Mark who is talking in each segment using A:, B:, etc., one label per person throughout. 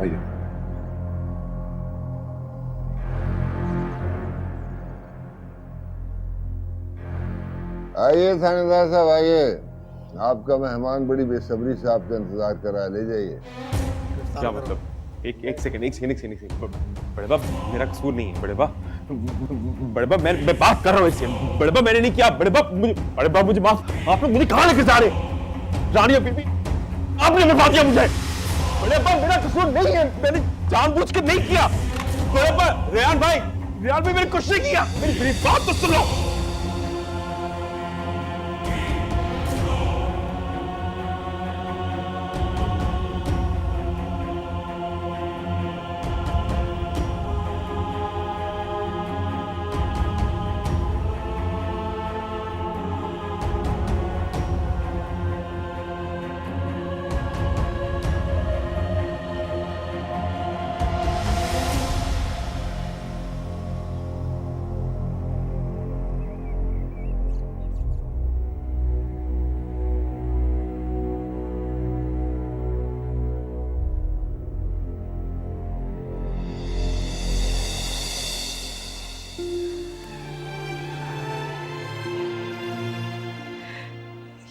A: आइए।
B: आइए थानेदार साहब आइए, आपका मेहमान बड़ी बेसब्री से आपका इंतजार कर रहा है, ले जाइए।
C: क्या मतलब? एक सेकंड। बड़े बाप, मेरा कसूर नहीं है बड़े बाप। बड़े बाप, मैं बात कर रहा हूँ इससे। बड़े बाप, मैंने नहीं किया। बड़े बाप मुझे माफ। आप लोग मुझे कहाँ लेके जा रहे? रानी और बीबी, आपने मरवा दिया मुझे। बड़े बाप, मेरा कसूर नहीं है, मैंने जानबूझ के नहीं किया। बड़े बाप, रेहान भाई मैंने कुछ नहीं किया। मेरी बात तो सुन लो।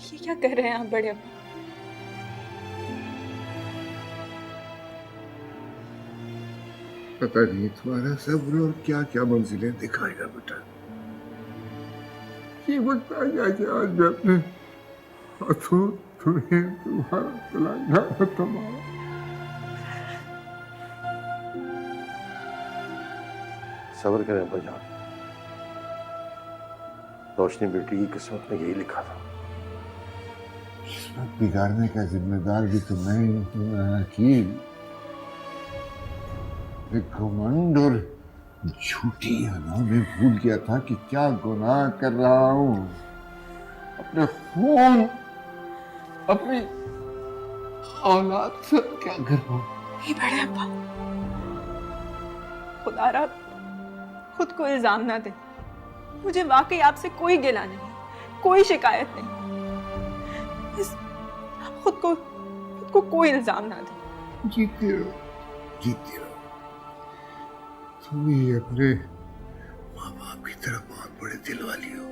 D: ये क्या कर रहे हैं आप बड़े अब्बा?
A: पता नहीं तुम्हारा सब्र और क्या क्या मंजिलें दिखाएगा बेटा। ये वक्त आ गया कि आज मैं अपने हाथों तुम्हें तुम्हारा तलाक तमाम।
E: सब्र करें अब्बाजान, रोशनी बेटी की किस्मत में यही लिखा था।
A: किस्मत बिगाड़ने का जिम्मेदार भी तो मैं ही हूं हकीम। एक घमंड और झूठी अदा में भूल गया था कि क्या गुनाह कर रहा हूं। अपने खून, अपनी औलाद से क्या कर रहा हूं।
D: नहीं बड़े अब्बा, खुदारा खुद को इल्जाम ना दे। मुझे वाकई आपसे कोई गिला नहीं, कोई शिकायत नहीं। बस आप खुद को कोई इल्जाम ना दे।
A: जीते रहो, जीते रहो। तुम ही अपने माँ बाप की तरह बहुत बड़े दिल वाली हो।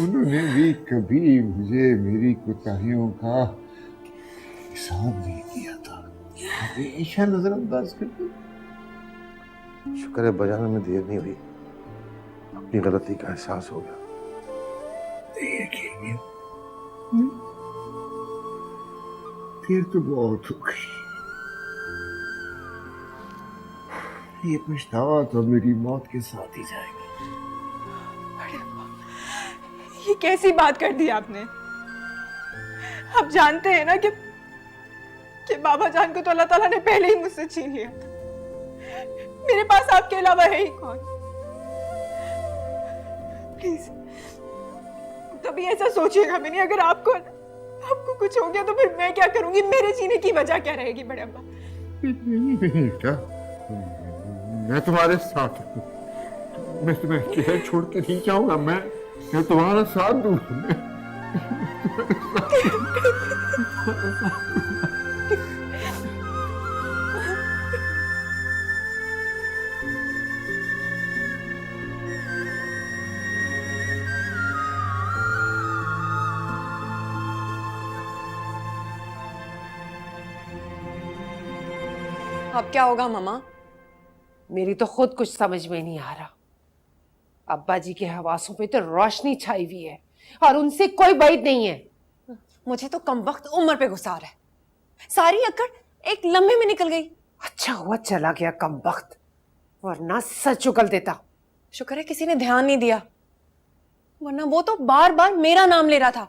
A: उन्होंने भी कभी मुझे मेरी कोताहियों का हिसाब नहीं किया था, हमेशा नजरअंदाज करते।
E: शुक्र है अब्बाजान में देर नहीं हुई, अपनी गलती का एहसास हो गया।
A: देर तो बहुत हो गई। ये पछतावा तो मेरी मौत के साथ ही जाएगा।
D: बड़े अब्बा, ये कैसी बात कर दी आपने? आप जानते हैं ना कि बाबा जान को तो अल्लाह ताला ने पहले ही मुझसे छीन लिया था। मेरे पास आपके अलावा है ही कौन? प्लीज कभी ऐसा सोचिएगा भी नहीं। अगर आपको कुछ हो गया तो फिर मैं क्या करूंगी? मेरे जीने की वजह क्या रहेगी बड़े अब्बा?
A: नहीं बेटा, मैं तुम्हारे साथ हूँ। मैं तुम्हें अकेले छोड़ के नहीं जाऊंगा। मैं तुम्हारा साथ दूंगा।
F: अब क्या होगा मामा? मेरी तो खुद कुछ समझ में नहीं आ रहा। अब्बा जी के हवासों पे तो रोशनी छाई हुई है और उनसे कोई बैद नहीं है।
G: मुझे तो कमबख्त उम्र पे गुस्सा आ रहा है। सारी अकड़ एक लम्हे में निकल गई।
F: अच्छा हुआ चला गया कमबख्त, वरना सच उगल देता।
G: शुक्र है किसी ने ध्यान नहीं दिया, वरना वो तो बार बार मेरा नाम ले रहा था।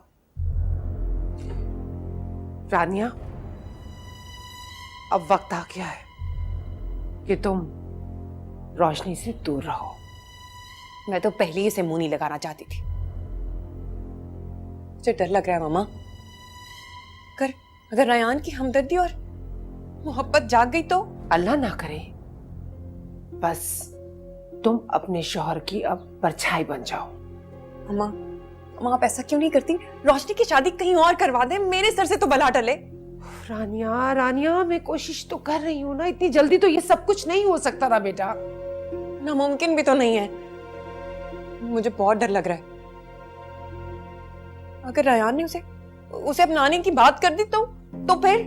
F: रानिया, अब वक्त आ गया है कि तुम रोशनी से दूर रहो।
G: मैं तो पहले ही इसे मुंह नहीं लगाना चाहती थी। मुझे डर लग रहा है मामा, अगर रयान की हमदर्दी और मोहब्बत जाग गई तो।
F: अल्लाह ना करे, बस तुम अपने शौहर की अब परछाई बन जाओ।
G: मामा आप ऐसा क्यों नहीं करती? रोशनी की शादी कहीं और करवा दे, मेरे सर से तो बला टले।
F: रानिया रानिया, मैं कोशिश तो कर रही हूँ ना, इतनी जल्दी तो ये सब कुछ नहीं हो सकता ना बेटा।
G: नामुमकिन भी तो नहीं है। मुझे बहुत डर लग रहा है। अगर रयान ने उसे उसे अपनाने की बात कर दी तो फिर?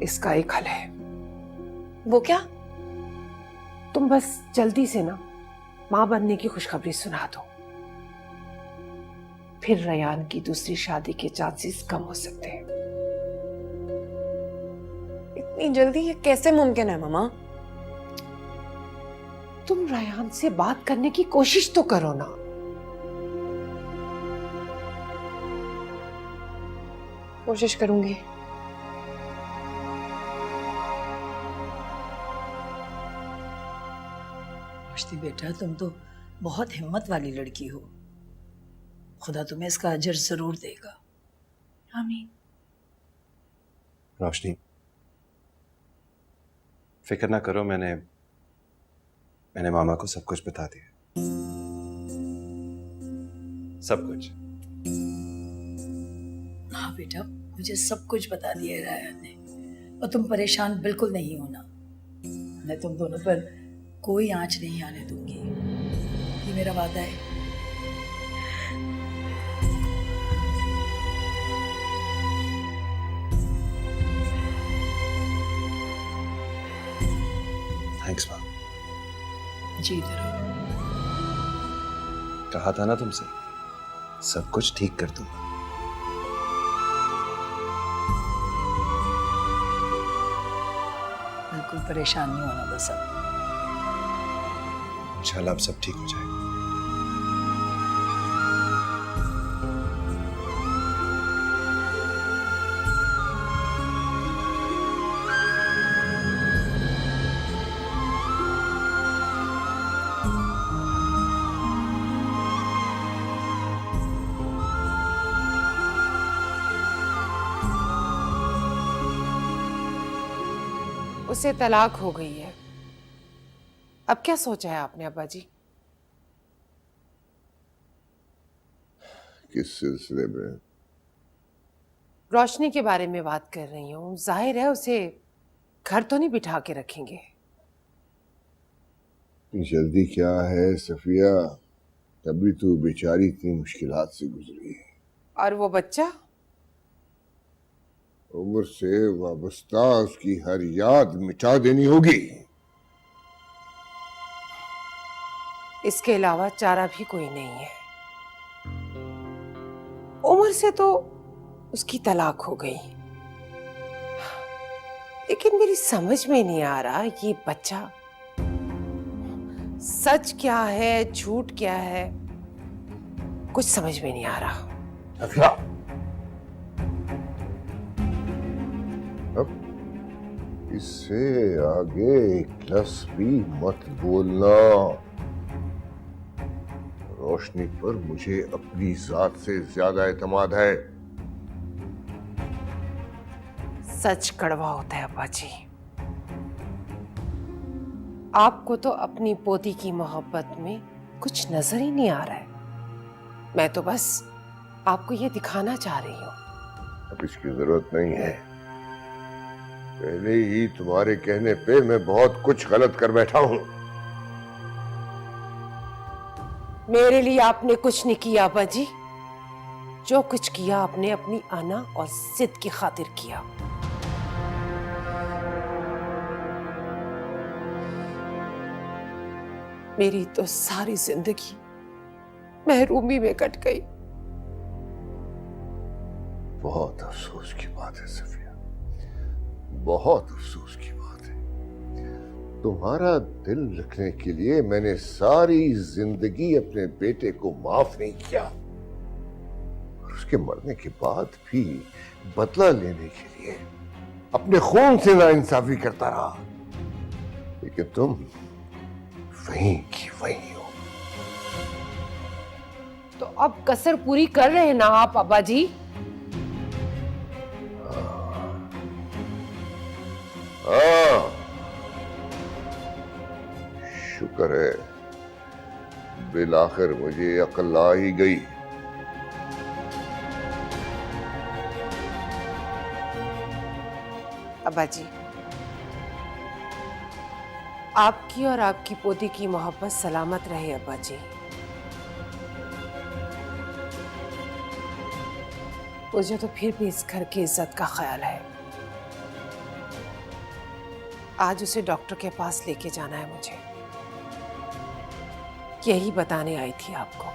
F: इसका एक हल है।
G: वो क्या?
F: तुम बस जल्दी से ना मां बनने की खुशखबरी सुना दो, फिर रयान की दूसरी शादी के चांसेस कम हो सकते हैं।
G: इतनी जल्दी ये कैसे मुमकिन है मामा?
F: तुम रयान से बात करने की कोशिश तो करो ना।
G: कोशिश करूंगी।
H: रोशनी बेटा, तुम तो बहुत हिम्मत वाली लड़की हो। खुदा तुम्हें इसका अजर जरूर देगा। आमीन।
E: रोशनी, फिक्र ना करो, मैंने मामा को सब कुछ बता दिया, सब कुछ।
H: हाँ बेटा, मुझे सब कुछ बता दिया रायन ने, और तुम परेशान बिल्कुल नहीं होना। मैं तुम दोनों पर कोई आंच नहीं आने दूंगी, ये मेरा वादा है।
E: थैंक्स माँ।
H: जीते रहो।
E: कहा था ना तुमसे, सब कुछ ठीक कर दूंगा।
H: बिल्कुल परेशान नहीं होना बस अब।
E: इंशाल्लाह अब सब ठीक हो जाएगा।
F: उसे तलाक हो गई है। अब क्या सोचा है आपने अब्बा जी?
B: किस सिलसिले में?
F: रोशनी के बारे में बात कर रही हूँ। जाहिर है उसे घर तो नहीं बिठा के रखेंगे।
B: जल्दी क्या है सफिया, तभी तो बेचारी इतनी मुश्किलात से गुजरी है।
F: और वो बच्चा?
B: उम्र से वाबस्ता उसकी हर याद मिटा देनी होगी।
F: इसके अलावा चारा भी कोई नहीं है। उम्र से तो उसकी तलाक हो गई, लेकिन मेरी समझ में नहीं आ रहा ये बच्चा सच क्या है झूठ क्या है, कुछ समझ में नहीं आ रहा।
B: सफिया, अब इससे आगे एक लफ्ज़ भी मत बोलना। रोशनी पर मुझे अपनी जात से ज्यादा एतमाद है।
F: सच कड़वा होता है अब्बा जी। आपको तो अपनी पोती की मोहब्बत में कुछ नजर ही नहीं आ रहा है। मैं तो बस आपको ये दिखाना चाह रही हूँ।
B: अब इसकी जरूरत नहीं है। पहले ही तुम्हारे कहने पे मैं बहुत कुछ गलत कर बैठा हूं।
F: मेरे लिए आपने कुछ नहीं किया अब्बा जी। जो कुछ किया आपने अपनी आना और जिद की खातिर किया। मेरी तो सारी जिंदगी महरूमी में कट गई।
B: बहुत अफसोस की बात है सफिया, बहुत अफसोस की बात है। तुम्हारा दिल रखने के लिए मैंने सारी जिंदगी अपने बेटे को माफ नहीं किया, और उसके मरने के बाद भी बदला लेने के लिए अपने खून से नाइंसाफी करता रहा। लेकिन तुम वहीं की वहीं हो।
F: तो अब कसर पूरी कर रहे हैं ना आप अब्बा जी?
B: हाँ, शुक्र है बिल आखिर मुझे अकल आ ही गई।
F: अब्बा जी, आपकी और आपकी पोती की मोहब्बत सलामत रहे अब्बा जी। मुझे तो फिर भी इस घर की इज्जत का ख्याल है। आज उसे डॉक्टर के पास लेके जाना है मुझे, यही बताने आई थी आपको।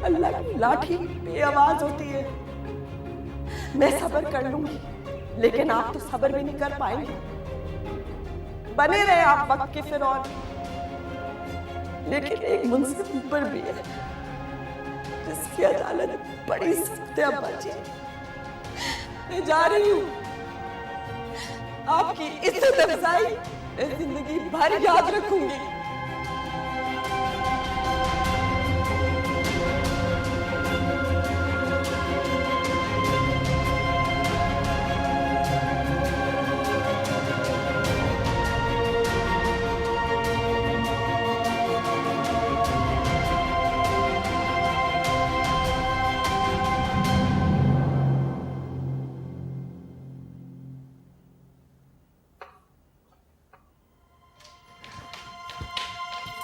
I: अल्लाह की लाठी बेआवाज होती है। मैं सब्र कर लूंगी, लेकिन आप तो सब्र भी नहीं कर पाएंगे। बने रहे आप वक्त के फिरौन, लेकिन एक मुंसिफ ऊपर भी है जिसकी अदालत बड़ी सख्त है। अब्बा जी, मैं जा रही हूँ। आपकी इज्जत अफजाई मैं जिंदगी भर याद रखूंगी।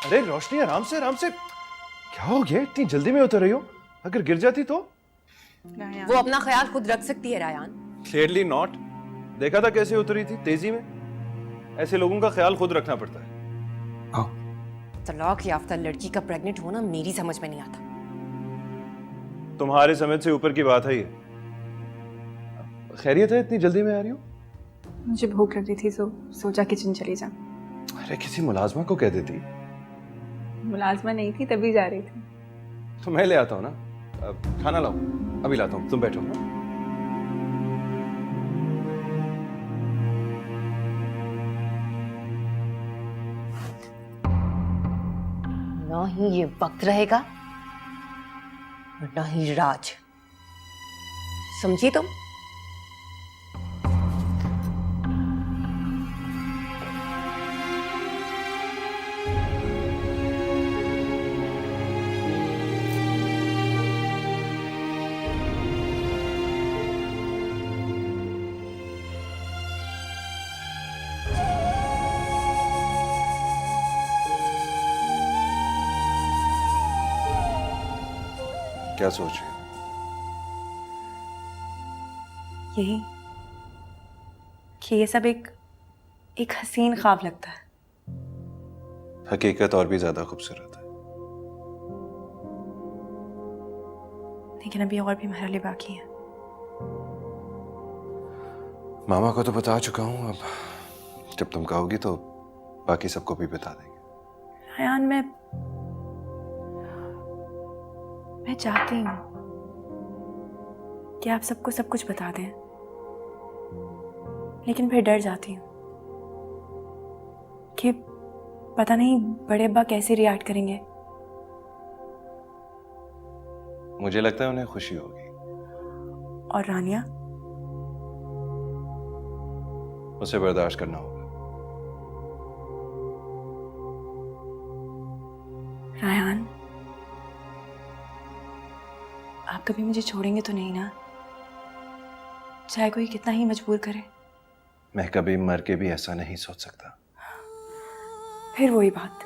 E: अरे रोशनी, आराम से आराम से। क्या हो गया, इतनी जल्दी में उतर रही हो? अगर गिर जाती तो?
G: वो अपना ख्याल खुद रख सकती है रायान।
E: Clearly not. देखा था कैसे उतरी थी, तेजी में। ऐसे लोगों का ख्याल खुद रखना पड़ता है।
G: तलाक याफ्ता लड़की का प्रेग्नेंट होना मेरी समझ में नहीं आता।
E: तुम्हारे समझ से ऊपर की बात है ये। खैरियत है, इतनी जल्दी में आ रही हो?
D: मुझे भूख लग रही थी तो सोचा किचन चली जा।
E: अरे किसी मुलाजमा को कह देती।
D: मुलाजमा नहीं थी तभी जा रही थी।
E: तो मैं ले आता हूँ ना। खाना लाओ, अभी लाता हूँ, तुम बैठो ना।
G: ना ही ये वक्त रहेगा और ना ही राज, समझी तुम?
E: क्या सोच रही हो?
J: यही कि ये सब एक हसीन ख्वाब लगता है।
E: हकीकत और भी ज्यादा खूबसूरत है।
J: लेकिन अभी और भी मरहले बाकी हैं।
E: मामा को तो बता चुका हूं, अब जब तुम कहोगी तो बाकी सबको भी बता देंगे।
J: रायान, मैं चाहती हूँ कि आप सबको सब कुछ बता दें, लेकिन फिर डर जाती हूँ कि पता नहीं बड़े अब्बा कैसे रिएक्ट करेंगे।
E: मुझे लगता है उन्हें खुशी होगी।
J: और रानिया?
E: उसे बर्दाश्त करना होगा।
J: रायान, आप कभी मुझे छोड़ेंगे तो नहीं ना? चाहे कोई कितना ही मजबूर करे।
E: मैं कभी मर के भी ऐसा नहीं सोच सकता।
J: फिर वही बात,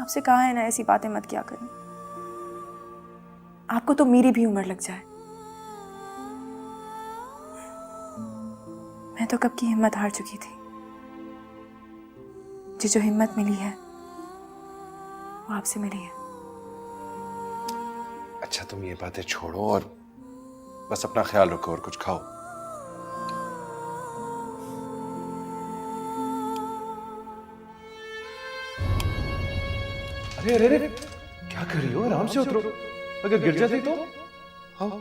J: आपसे कहा है ना ऐसी बातें मत किया करें। आपको तो मेरी भी उम्र लग जाए। मैं तो कब की हिम्मत हार चुकी थी। मुझे जो हिम्मत मिली है वो आपसे मिली है।
E: अच्छा, तुम ये बातें छोड़ो और बस अपना ख्याल रखो और कुछ खाओ। अरे अरे अरे, क्या कर रही हो? आराम से उतरो, अगर गिर जाती तो? आओ।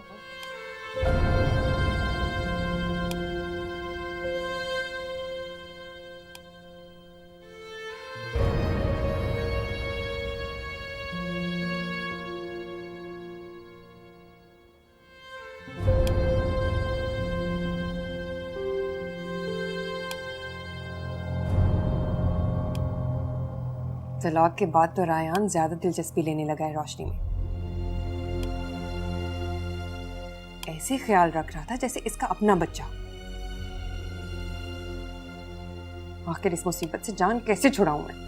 G: तलाक के बाद तो रायान ज्यादा दिलचस्पी लेने लगा है रोशनी में। ऐसे ख्याल रख रहा था जैसे इसका अपना बच्चा। आखिर इस मुसीबत से जान कैसे छुड़ाऊं मैं?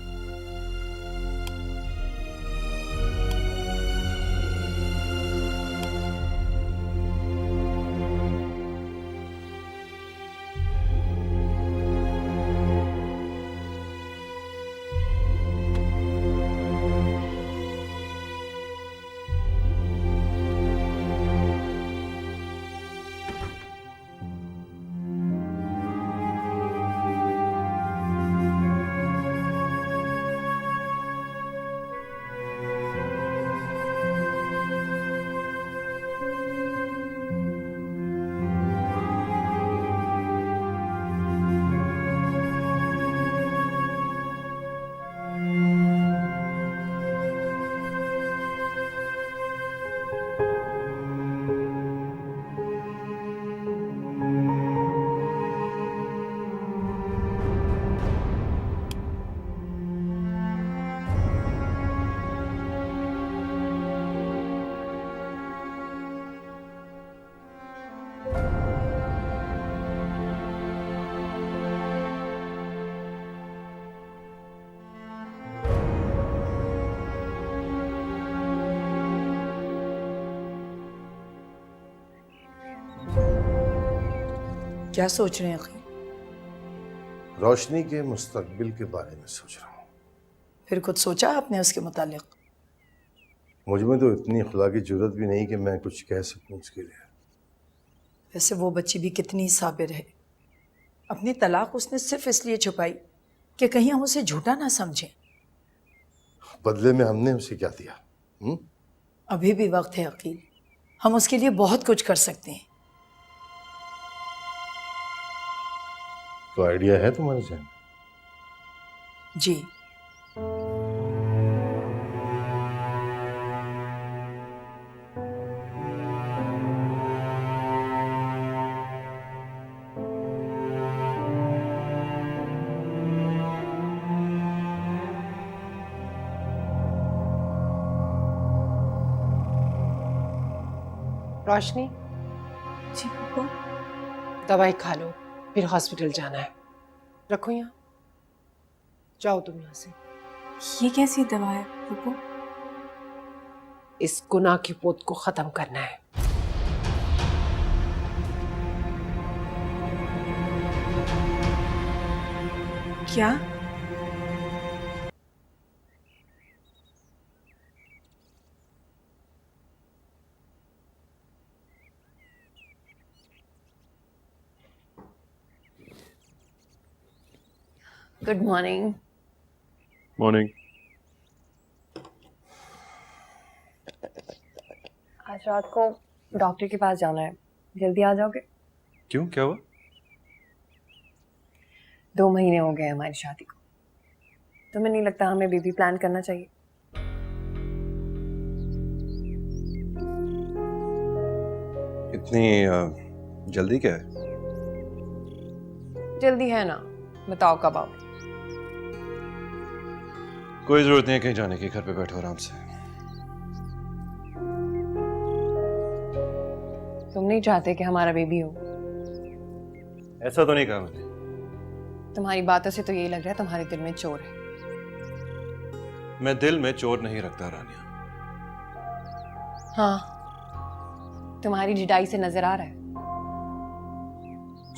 H: क्या सोच रहे हैं अखिल?
B: रोशनी के मुस्तकबिल के बारे में सोच रहा हूँ।
H: फिर कुछ सोचा आपने उसके मुतालिक?
B: मुझ में तो इतनी खुदा की जरूरत भी नहीं कि मैं कुछ कह सकूँ उसके लिए।
H: वैसे वो बच्ची भी कितनी साबिर है। अपनी तलाक उसने सिर्फ इसलिए छुपाई कि कहीं हम उसे झूठा ना समझें।
B: बदले में हमने उसे क्या दिया?
H: अभी भी वक्त है अकील, हम उसके लिए बहुत कुछ कर सकते हैं।
B: तो आइडिया है तुम्हारे जहन में?
H: जी।
F: रोशनी,
J: जी पप्पू।
F: दवाई खा लो, फिर हॉस्पिटल जाना है। रखो यहाँ, जाओ तुम यहाँ से।
J: ये कैसी दवा है पप्पू?
F: इस गुनाह की पोत को खत्म करना है।
J: क्या?
G: Good morning.
E: मॉर्निंग।
G: आज रात को डॉक्टर के पास जाना है, जल्दी आ जाओगे?
E: क्यों, क्या हुआ?
G: 2 महीने हो गए हमारी शादी को। तुम्हें नहीं लगता हमें बेबी प्लान करना चाहिए?
E: इतनी जल्दी क्या है?
G: जल्दी है ना, बताओ कब आओगे?
E: कोई जरूरत नहीं है कहीं जाने की, घर पे बैठो आराम से।
G: तुम नहीं चाहते कि हमारा बेबी हो?
E: ऐसा तो नहीं कहा मैंने।
G: तुम्हारी बातों से तो यही लग रहा है तुम्हारे दिल में चोर है।
E: मैं दिल में चोर नहीं रखता रानिया।
G: हाँ, तुम्हारी जिडाई से नजर आ रहा है।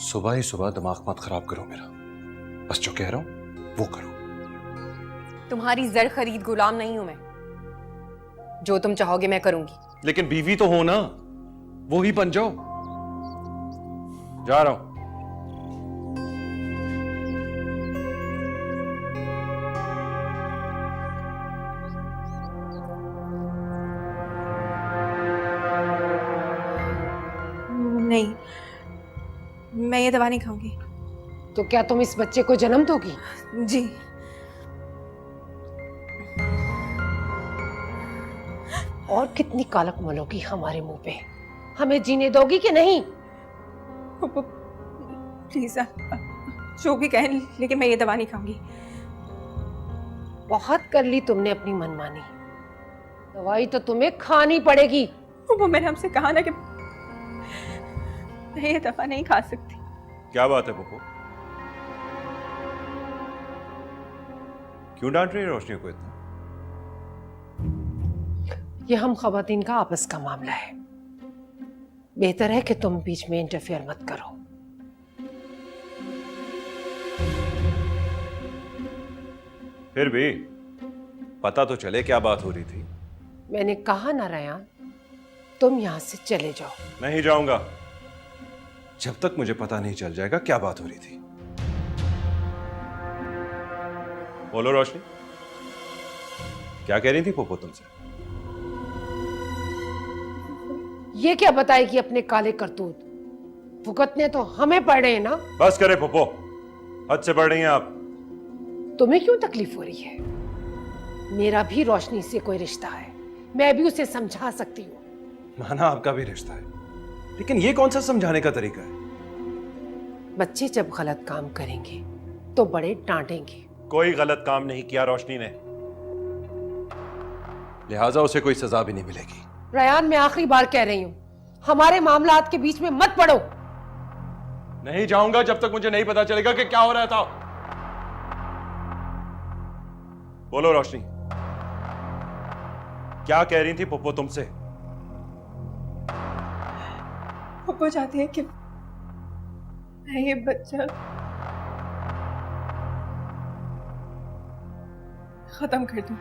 E: सुबह ही सुबह दिमाग मत खराब करो मेरा। बस जो कह रहा हूं वो करो।
G: तुम्हारी जर खरीद गुलाम नहीं हूं मैं। जो तुम चाहोगे मैं करूंगी।
E: लेकिन बीवी तो हो ना, वो ही बन जाओ। जा रहा हूं।
J: नहीं, मैं ये दवा नहीं खाऊंगी।
F: तो क्या तुम इस बच्चे को जन्म दोगी?
J: जी।
F: और कितनी कालक मलोगी हमारे मुंह पे? हमें जीने दोगी कि नहीं?
J: प्लीज जो भी कहें, लेकिन मैं ये दवा नहीं खाऊंगी।
F: बहुत कर ली तुमने अपनी मनमानी, दवाई तो तुम्हें खानी पड़ेगी।
D: वो मैंने हमसे कहा ना कि मैं ये दफा नहीं खा सकती।
E: क्या बात है पप्पू, क्यों डांट रही है रोशनी को इतना?
F: ये हम खवातीन का आपस का मामला है, बेहतर है कि तुम बीच में इंटरफेयर मत करो।
E: फिर भी पता तो चले क्या बात हो रही थी।
F: मैंने कहा ना रयान, तुम यहां से चले जाओ।
E: नहीं जाऊंगा जब तक मुझे पता नहीं चल जाएगा क्या बात हो रही थी। बोलो रोशनी, क्या कह रही थी पोपो तुमसे?
F: ये क्या बताएगी अपने काले करतूत? भुगतने तो हमें पड़ रहे हैं ना।
E: बस करे पोपो, हद से बढ़ रही हैं आप।
F: तुम्हें क्यों तकलीफ हो रही है? मेरा भी रोशनी से कोई रिश्ता है, मैं भी उसे समझा सकती हूँ।
E: माना आपका भी रिश्ता है, लेकिन ये कौन सा समझाने का तरीका है?
F: बच्चे जब गलत काम करेंगे तो बड़े डांटेंगे।
E: कोई गलत काम नहीं किया रोशनी ने, लिहाजा उसे कोई सजा भी नहीं मिलेगी।
F: रयान, मैं आखिरी बार कह रही हूँ, हमारे मामलात के बीच में मत पड़ो।
E: नहीं जाऊंगा जब तक मुझे नहीं पता चलेगा कि क्या हो रहा था। बोलो रोशनी, क्या कह रही थी पप्पो तुमसे?
D: पप्पू चाहते हैं कि मैं ये बच्चा खत्म कर दूं।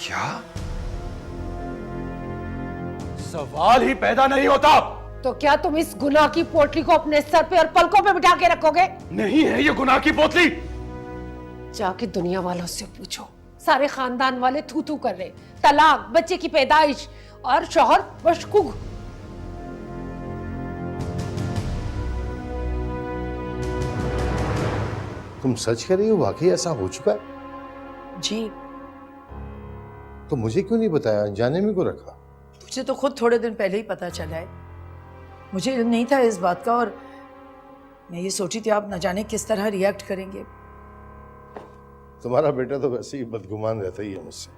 E: क्या? सवाल ही पैदा नहीं होता।
F: तो क्या तुम इस गुनाह की पोटली को अपने सर पे और पलकों पे बिठा के रखोगे?
E: नहीं है ये गुनाह की पोतली।
F: जाके दुनिया वालों से पूछो, सारे खानदान वाले थू थू कर रहे, तलाक, बच्चे की पैदाइश और शौहर मशकूक।
B: तुम सच कह रही हो? वाकई ऐसा हो चुका है?
H: जी,
B: तो मुझे क्यों नहीं बताया? अनजाने में क्यों रखा?
H: मुझे तो खुद थोड़े दिन पहले ही पता चला है। मुझे इल्म नहीं था इस बात का, और मैं ये सोची थी आप न जाने किस तरह रिएक्ट करेंगे।
B: तुम्हारा बेटा तो वैसे ही बदगुमान रहता ही है मुझसे।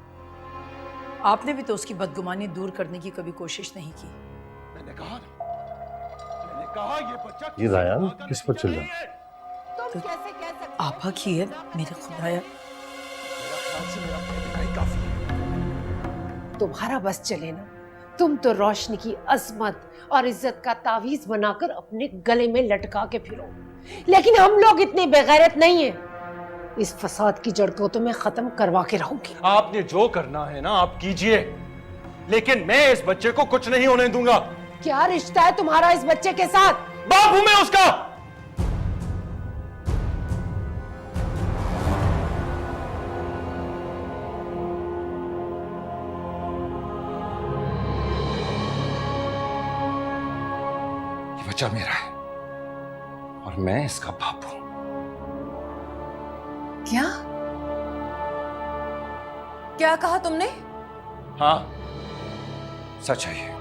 H: आपने भी तो उसकी बदगुमानी दूर करने की कभी कोशिश नहीं की।
E: मैंने कहा ये बच्चा
B: ये रायान किस पर चल रहा है?
F: तुम कैसे कह सकते?
H: आपा की है, मेरे खुदाया।
F: तुम्हारा बस चले ना, तुम तो रोशनी की अजमत और इज्जत का तावीज बनाकर अपने गले में लटका के फिरो, लेकिन हम लोग इतने बेगैरत नहीं हैं। इस फसाद की जड़ को तो मैं खत्म करवा के रहूंगी।
E: आपने जो करना है ना आप कीजिए, लेकिन मैं इस बच्चे को कुछ नहीं होने दूंगा।
F: क्या रिश्ता है तुम्हारा इस बच्चे के साथ?
E: बाप हूं मैं उसका। ये बच्चा मेरा है और मैं इसका बाप हूं।
G: क्या क्या कहा तुमने?
E: हाँ, सच है ये।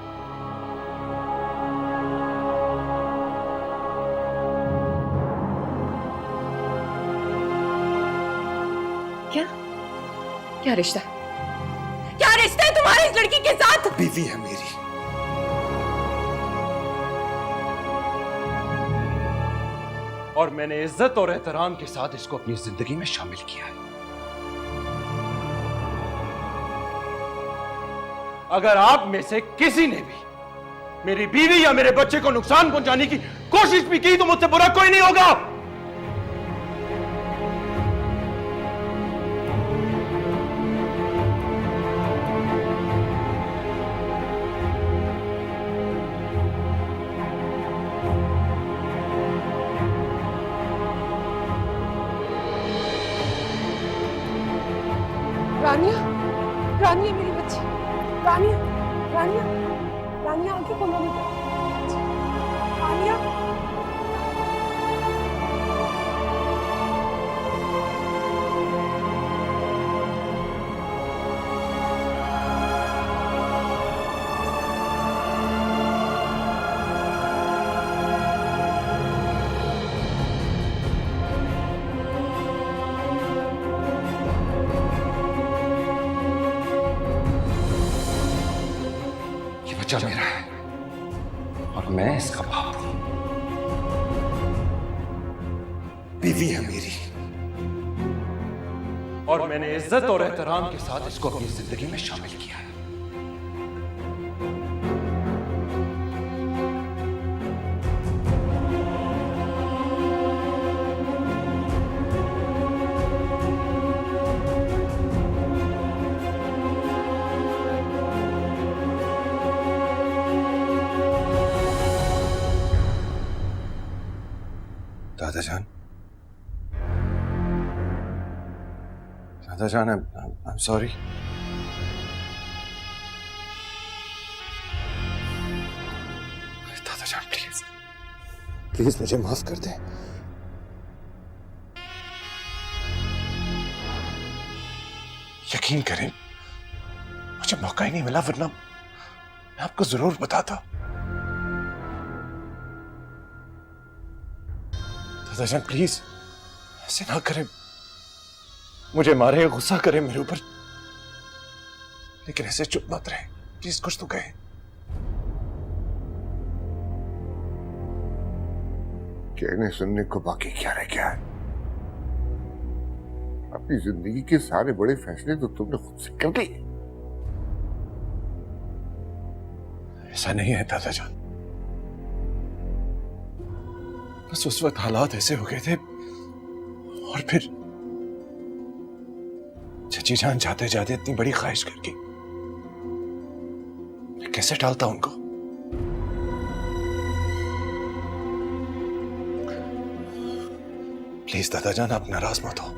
G: क्या रिश्ता है? क्या रिश्ता है तुम्हारे इस लड़की के साथ?
E: बीवी है मेरी। और मैंने इज्जत और एहतराम के साथ इसको अपनी जिंदगी में शामिल किया है। अगर आप में से किसी ने भी मेरी बीवी या मेरे बच्चे को नुकसान पहुंचाने की कोशिश भी की तो मुझसे बुरा कोई नहीं होगा।
F: रानिया, रानिया मेरी बच्ची, रानिया, रानिया, रानिया आंखें खोलो बेटा। रानिया,
E: ये बच्चा मेरा है और मैं इसका बाप हूं। बीवी है मेरी और मैंने इज्जत और एहतराम के साथ इसको अपनी जिंदगी में शामिल किया है। दादाजान, दादाजान, I'm sorry. दादाजान प्लीज, प्लीज मुझे माफ कर दें। यकीन करें, मुझे मौका ही नहीं मिला, वरना मैं आपको जरूर बताता। दादाजान प्लीज ऐसे ना करें, मुझे मारे, गुस्सा करें मेरे ऊपर, लेकिन ऐसे चुप मत रहे, प्लीज कुछ तो कहें।
B: कहने सुनने को बाकी क्या रह गया है? अपनी जिंदगी के सारे बड़े फैसले तो तुमने खुद से कर लिए।
E: ऐसा नहीं है दादाजान, बस उस वक्त हालात ऐसे हो गए थे और फिर चची जान जाते जाते इतनी बड़ी ख्वाहिश करके मैं कैसे टालता उनको? प्लीज दादाजान, आप नाराज मत हो।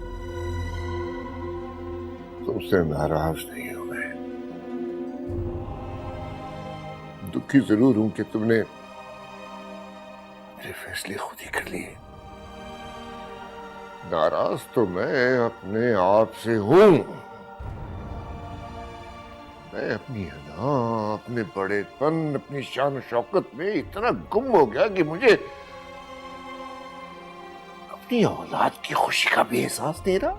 B: तुमसे नाराज नहीं हूं मैं, दुखी जरूर हूं कि तुमने मेरे फैसले खुद ही कर लिए। नाराज तो मैं अपने आप से हूं। मैं अपनी अदा, अपने बड़ेपन, अपनी शान शौकत में इतना गुम हो गया कि मुझे अपनी औलाद की खुशी का भी एहसास नहीं रहा।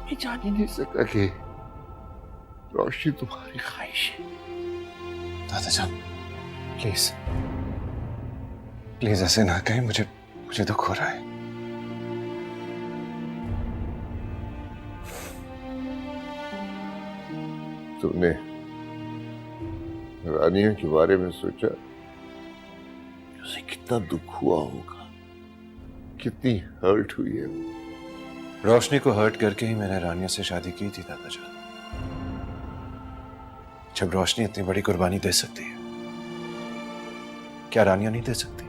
B: मैं जान ही नहीं सका कि रोशनी तुम्हारी ख्वाहिश है।
E: दादाजान प्लीज, प्लीज ऐसे ना कहें, मुझे दुख हो रहा है।
B: तुमने रानिया के बारे में सोचा, उसे कितना दुख हुआ होगा, कितनी हर्ट हुई है।
E: रोशनी को हर्ट करके ही मैंने रानिया से शादी की थी दादाजान। जब रोशनी इतनी बड़ी कुर्बानी दे सकती है, क्या रानिया नहीं दे सकती?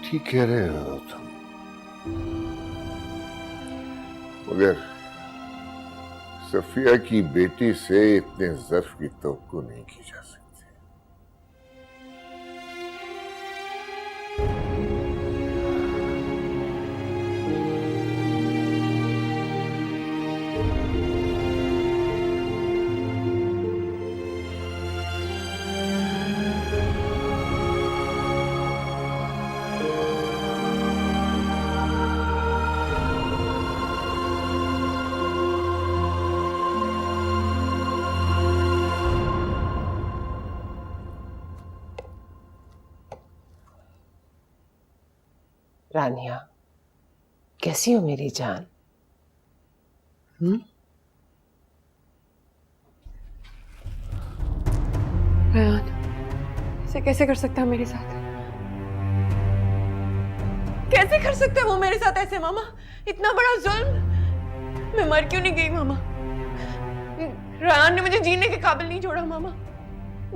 B: ठीक कह रहे हो तुम, मगर सफिया की बेटी से इतने ज़र्फ की तवक्को नहीं की जा सकती।
F: रानिया, कैसी हो मेरी जान?
J: रेहान, ऐसे कैसे कर सकता है मेरे साथ?
G: कैसे कर सकते हैं वो मेरे साथ ऐसे? मामा, इतना बड़ा जुल्म। मैं मर क्यों नहीं गई मामा? रेहान ने मुझे जीने के काबिल नहीं छोड़ा मामा,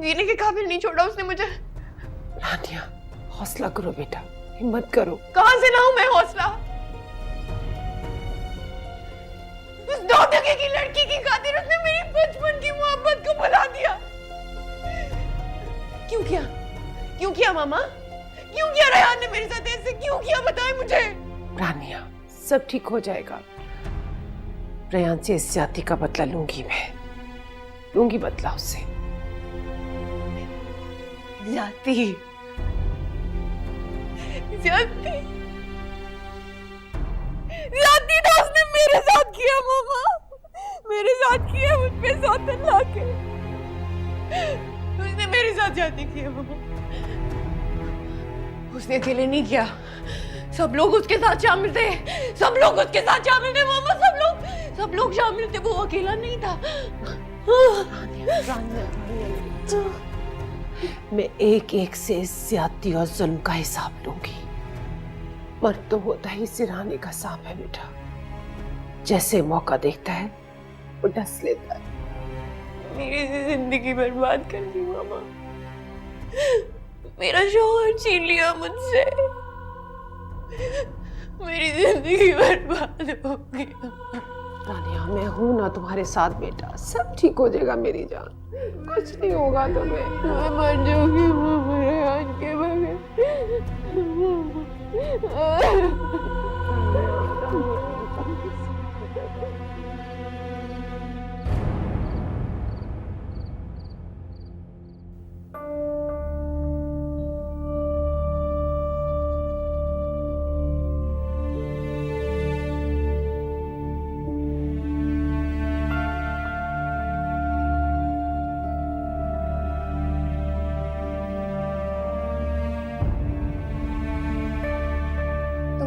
G: जीने के काबिल नहीं छोड़ा उसने मुझे।
F: रानिया, हौसला करो बेटा, हिम्मत करो।
G: कहां से लाऊं मैं हौसला? उस 2 टके की लड़की की खातिर उसने मेरी बचपन की मोहब्बत को भुला दिया। क्यों किया? क्यों किया मामा? क्यों किया रेहान ने मेरे साथ ऐसे? क्यों किया बताएं मुझे।
F: रानिया, सब ठीक हो जाएगा। रेहान से इस जाति का बदला लूंगी मैं, लूंगी बदला उससे।
G: जाति जाति जाति तो उसने मेरे साथ किया मामा, मेरे साथ किया, मुझ पे सौतन लाके उसने मेरे साथ जाती की है मामा। उसने अकेले नहीं किया, सब लोग उसके साथ शामिल थे, सब लोग उसके साथ शामिल थे मामा, सब लोग शामिल थे, वो अकेला नहीं था।
F: मैं एक एक से ज्यादती और जुल्म का हिसाब लूंगी। मर्द तो होता ही सिरहाने का सांप है बेटा, जैसे मौका देखता है वो डस लेता है।
G: मेरी जिंदगी बर्बाद कर दी मामा, मेरा शौहर छीन लिया मुझसे, मेरी जिंदगी बर्बाद हो गई।
F: तानिया, मैं हूं ना तुम्हारे साथ बेटा, सब ठीक हो जाएगा मेरी जान, कुछ नहीं होगा तुम्हें।
G: मैं मर जाऊंगी मामा रेहान के बगैर।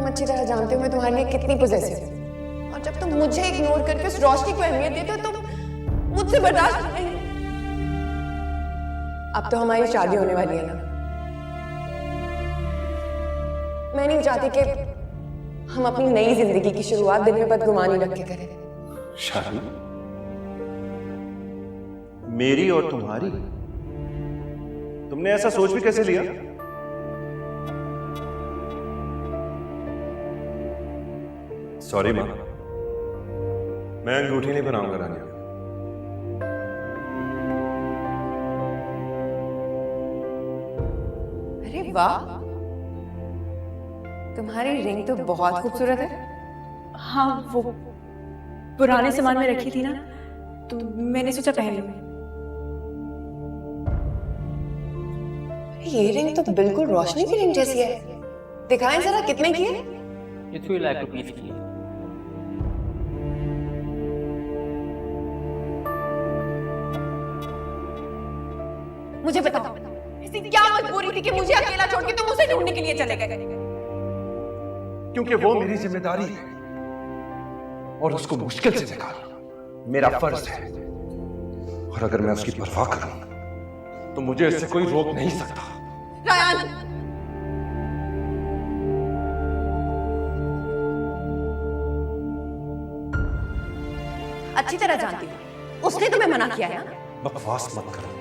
K: अच्छी तरह जानते हो मैं तुम्हारे लिए कितनी पॉसेसिव हूं, और जब तुम मुझे इग्नोर करके उस रोशनी को अहमियत देते हो तो मुझसे बर्दाश्त नहीं। अब तो हमारी शादी होने वाली है ना, मैं नहीं चाहती कि हम अपनी नई जिंदगी की शुरुआत दिन में बदगुमानी रख के करें।
E: शादी मेरी और तुम्हारी? तुमने ऐसा सोच भी कैसे लिया? सॉरी मां, मैं अंगूठी नहीं बनाऊंगा रानिया।
K: अरे वाह, तुम्हारी रिंग तो बहुत खूबसूरत है।
J: हाँ, वो पुराने सामान में रखी थी ना, तो मैंने सोचा पहन लूं।
K: ये रिंग तो बिल्कुल रोशनी की रिंग जैसी है, दिखाएं जरा कितने की है?
L: ये 3 लाख रुपीस की है।
K: मुझे बताओ, ऐसी क्या मजबूरी थी कि मुझे अकेला छोड़ के तुम उसे ढूंढने के लिए चले गए?
E: क्योंकि वो मेरी जिम्मेदारी है और उसको मुश्किल से निकालना मेरा फर्ज है, और अगर मैं उसकी परवाह करूं तो मुझे इससे कोई रोक नहीं सकता।
K: रायन, अच्छी तरह जानती हूँ उसने तुम्हें मना किया है ना।
E: बकवास मत करो।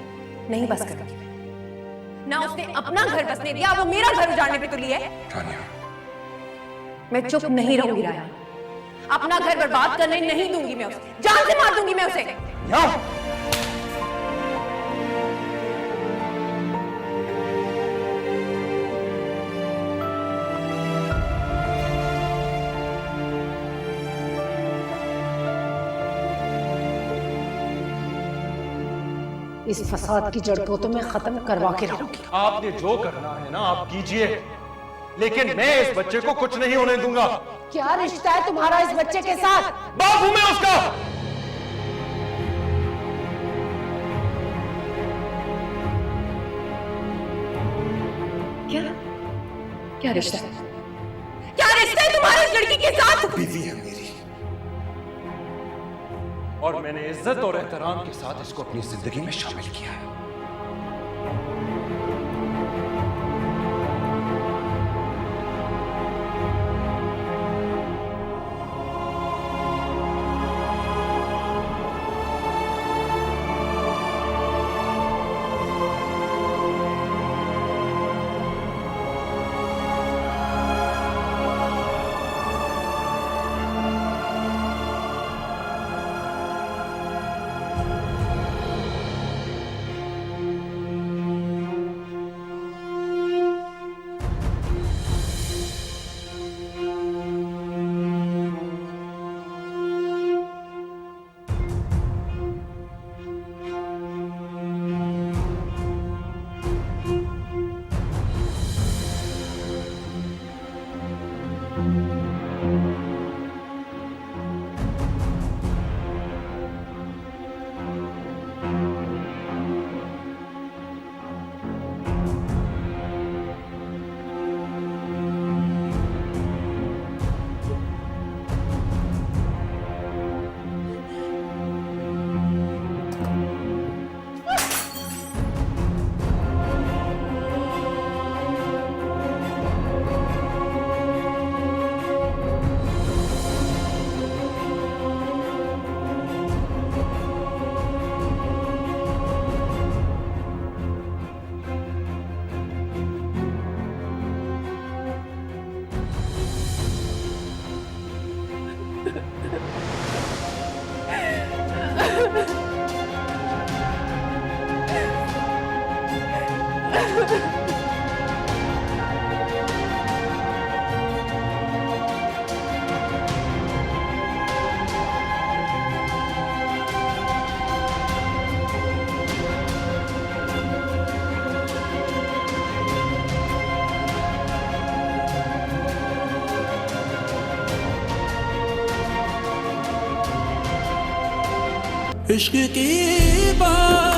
K: नहीं बस करूंगी ना, उसने अपना घर बसने दिया, वो मेरा घर उजाड़ने पे तुली है।
E: रानिया,
K: मैं चुप नहीं रहूंगी रायन, अपना घर बर्बाद करने नहीं दूंगी मैं उसे, जान से मार दूंगी मैं उसे।
F: इस फसाद की जड़ को तो मैं खत्म करवा के रहूंगी।
E: आपने जो करना है ना आप कीजिए, लेकिन मैं इस बच्चे को कुछ नहीं होने दूंगा।
F: क्या रिश्ता है तुम्हारा इस बच्चे के साथ?
E: बाप हूं मैं उसका।
K: क्या क्या रिश्ता है? क्या रिश्ता है तुम्हारे इस लड़की के साथ?
E: बीवी है मेरी, और मैंने इज्जत और एहतराम के साथ इसको अपनी जिंदगी में शामिल किया है।
M: इश्क की बात